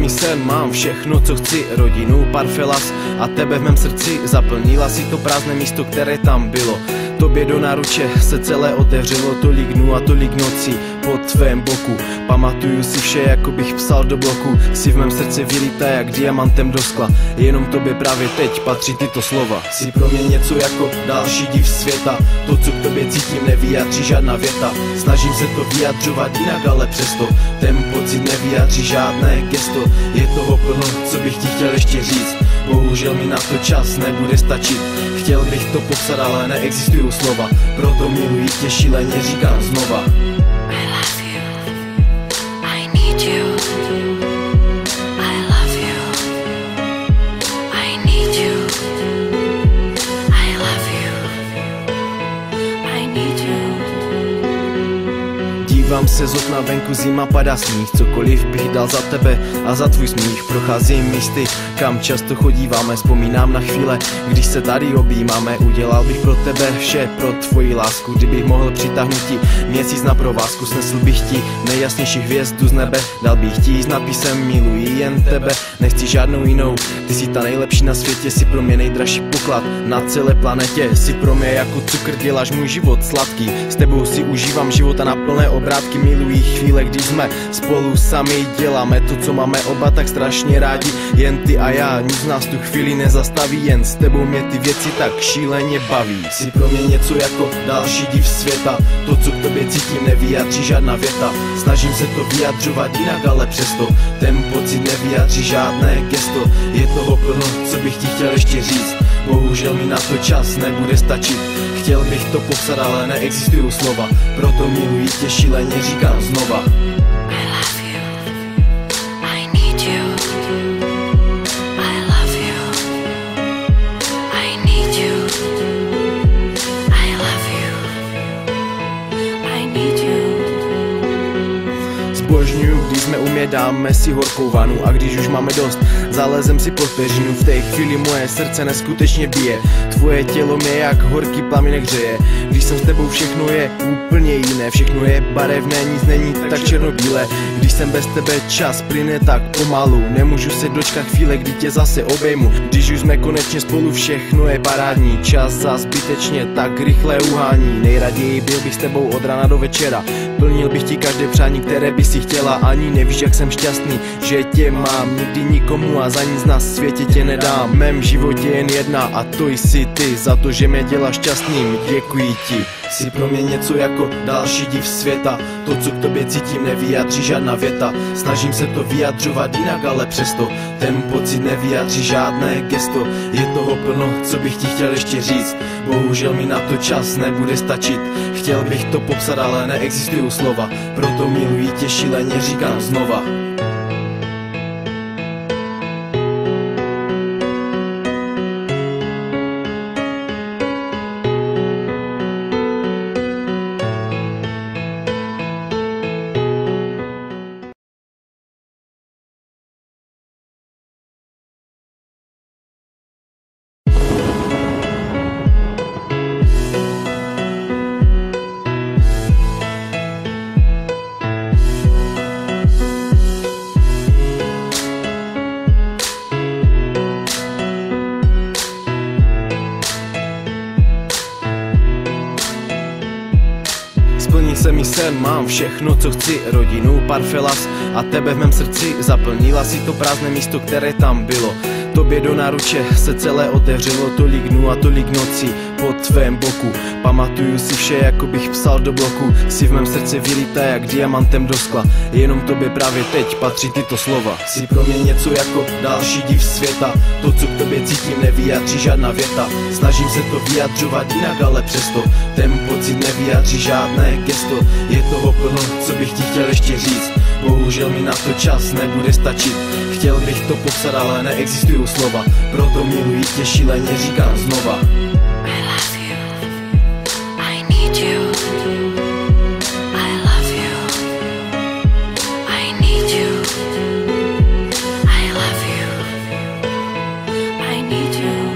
mi sen, mám všechno, co chci, rodinu, pár felas a tebe v mém srdci. Zaplnila si to prázdné místo, které tam bylo. Tobě do náruče se celé otevřelo, tolik dnů a tolik nocí po tvém boku. Pamatuju si vše, jako bych psal do bloku. Jsi v mém srdci vylítá jak diamantem do skla. Jenom tobě právě teď patří tyto slova. Jsi pro mě něco jako další div světa. To, co k tobě cítím, nevyjádří žádná věta. Snažím se to vyjadřovat jinak, ale přesto ten pocit nevyjádří žádné gesto. Je toho plno, co bych ti chtěl ještě říct. Bohužel mi na to čas nebude stačit. Chtěl bych to popsat, ale neexistují slova. Proto miluji tě, šíleně říkám znova. I love you, I need you, I love you, I need you, I love you, I need you. Dívám se z okna, venku zima, padá sníh. Cokoliv bych dal za tebe a za tvůj smích. Procházím místy, kam často chodíváme. Vzpomínám na chvíle, když se tady objímáme. Udělal bych pro tebe vše, pro tvoji lásku. Kdybych mohl přitáhnout ti měsíc na provázku. Snesl bych ti nejjasnější hvězdu z nebe. Dal bych ti s nápisem miluji jen tebe. Nechci žádnou jinou, ty jsi ta nejlepší na světě. Jsi pro mě nejdražší poklad na celé planetě. Jsi pro mě jako cukr, děláš můj život sladký. S tebou si užívám života na plné obrátky. Miluji chvíle, když jsme spolu sami. Děláme to, co máme oba tak strašně rádi. Jen ty a já, nic z nás tu chvíli nezastaví. Jen s tebou mě ty věci tak šíleně baví. Jsi pro mě něco jako další div světa. To, co k tobě cítím, nevyjádří žádná věta. Snažím se to vyjadřovat jinak, ale přesto ten pocit nevyjádří žádné gesto. Je toho plno, co bych ti chtěl ještě říct. Bohužel mi na to čas nebude stačit. Chtěl bych to popsat, ale neexistují slova. Proto miluji tě, šíleně říkám znova. I love you, I need you, I love you, I need you, I love you, I need you. Zbožňuju, když jsme u mě, dáme si horkou vanu. A když už máme dost, zalezem si pod peřinu. V té chvíli moje srdce neskutečně bije. Tvoje tělo mě jak horký plamínek hřeje. Když jsem s tebou, všechno je úplně jiné. Všechno je barevné, nic není tak černobílé. Když jsem bez tebe, čas plyne tak pomalu. Nemůžu se dočkat chvíle, kdy tě zase obejmu. Když už jsme konečně spolu, všechno je parádní. Čas za zbytečně tak rychle uhání. Nejraději byl bych s tebou od rána do večera. Plnil bych ti každé přání, které by si chtěla. Ani nevíš, jak jsem šťastný, že tě mám. Nikdy nikomu a za nic na světě tě nedám. V mém životě jen jedna a to jsi ty. Za to, že mě děláš šťastným, děkuji ti. Jsi pro mě něco jako další div světa. To, co k tobě cítím, nevyjádří žádná věta. Snažím se to vyjadřovat jinak, ale přesto ten pocit nevyjádří žádné gesto. Je toho plno, co bych ti chtěl ještě říct. Bohužel mi na to čas nebude stačit. Chtěl bych to popsat, ale neexistují slova. Proto miluji tě, šíleně říkám znova. Splnil se mi sen, mám všechno, co chci, rodinu, pár felas a tebe v mém srdci. Zaplnila si to prázdné místo, které tam bylo. Tobě do náruče se celé otevřelo, tolik dnů a tolik nocí po tvém boku. Pamatuju si vše, jako bych psal do bloku. Jsi v mém srdci vylítá jak diamantem do skla. Jenom tobě právě teď patří tyto slova. Jsi pro mě něco jako další div světa. To, co k tobě cítím, nevyjádří žádná věta. Snažím se to vyjadřovat jinak, ale přesto ten pocit nevyjádří žádné gesto. Je toho plno, co bych ti chtěl ještě říct. Bohužel mi na to čas nebude stačit. Chtěl bych to popsat, ale neexistují slova. Proto miluji tě, šíleně říkám znova. I love you, I need you, I love you, I need you, I love you, I need you.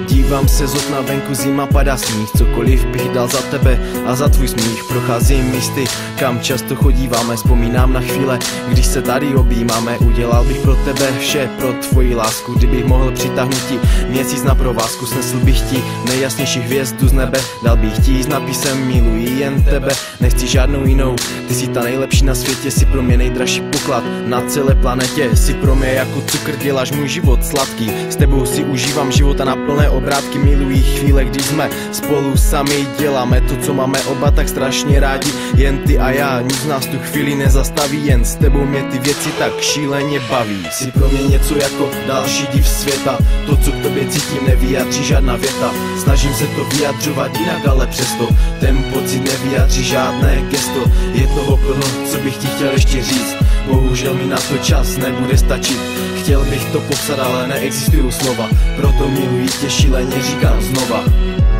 Dívám se z okna, venku zima, padá sníh. Cokoliv bych dal za tebe a za tvůj smích. Procházím místy, kam často chodíváme. Vzpomínám na chvíle, když se tady objímáme. Udělal bych pro tebe vše, pro tvoji lásku. Kdybych mohl přitáhnout ti měsíc na provázku, snesl bych ti nejjasnější hvězdu z nebe. Dal bych ti s nápisem miluji jen tebe, nechci žádnou jinou. Ty jsi ta nejlepší na světě, si pro mě nejdražší poklad na celé planetě. Si pro mě jako cukr, děláš můj život sladký. S tebou si užívám života na plné obrátky. Miluji chvíle, když jsme spolu sami. Děláme to, co máme oba tak strašně rádi. Jen ty a já, nic nás tu chvíli nezastaví. Jen s tebou mě ty věci tak šíleně baví. Jsi pro mě něco jako další div světa. To, co k tobě cítím, nevyjadří žádná věta. Snažím se to vyjadřovat jinak, ale přesto ten pocit nevyjadří žádné gesto. Je toho plno, co bych ti chtěl ještě říct. Bohužel mi na to čas nebude stačit. Chtěl bych to popsat, ale neexistují slova. Proto miluji tě, šíleně říkám znova.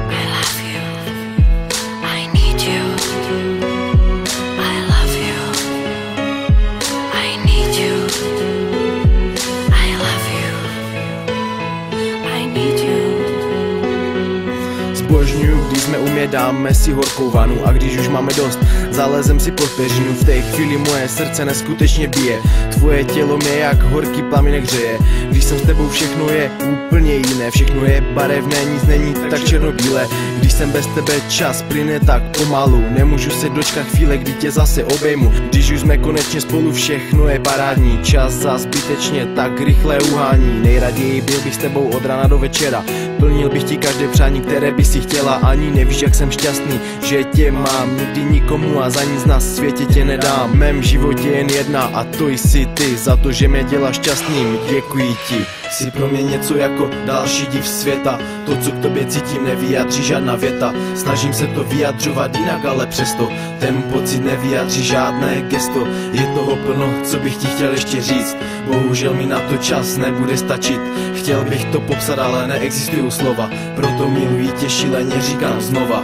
I love you. I need you. I love you. I need you. I love you. I need you. Zbožňuju, když jsme u mě, dáme si horkou vanu. A když už máme dost, zalezem si pod peřinu. V té chvíli moje srdce neskutečně bije. Tvoje tělo mě jak horký plamínek hřeje. Když jsem s tebou, všechno je úplně jiné. Všechno je barevné, nic není tak černobílé. Když jsem bez tebe, čas plyne tak pomalu. Nemůžu se dočkat chvíle, kdy tě zase obejmu. Když už jsme konečně spolu, všechno je parádní. Čas za zbytečně tak rychle uhání. Nejraději byl bych s tebou od rána do večera. Plnil bych ti každé přání, které by si chtěla. Ani nevíš, jak jsem šťastný, že tě mám. Nikdy nikomu a za nic na světě tě nedám. V mém životě jen jedna a to jsi ty. Za to, že mě děláš šťastným, děkuji ti. Jsi pro mě něco jako další div světa. To, co k tobě cítím, nevyjadří žádná věta. Snažím se to vyjadřovat jinak, ale přesto ten pocit nevyjadří žádné gesto. Je toho plno, co bych ti chtěl ještě říct. Bohužel mi na to čas nebude stačit. Chtěl bych to popsat, ale neexistují slova. Proto miluji tě, šíleně říkám znova.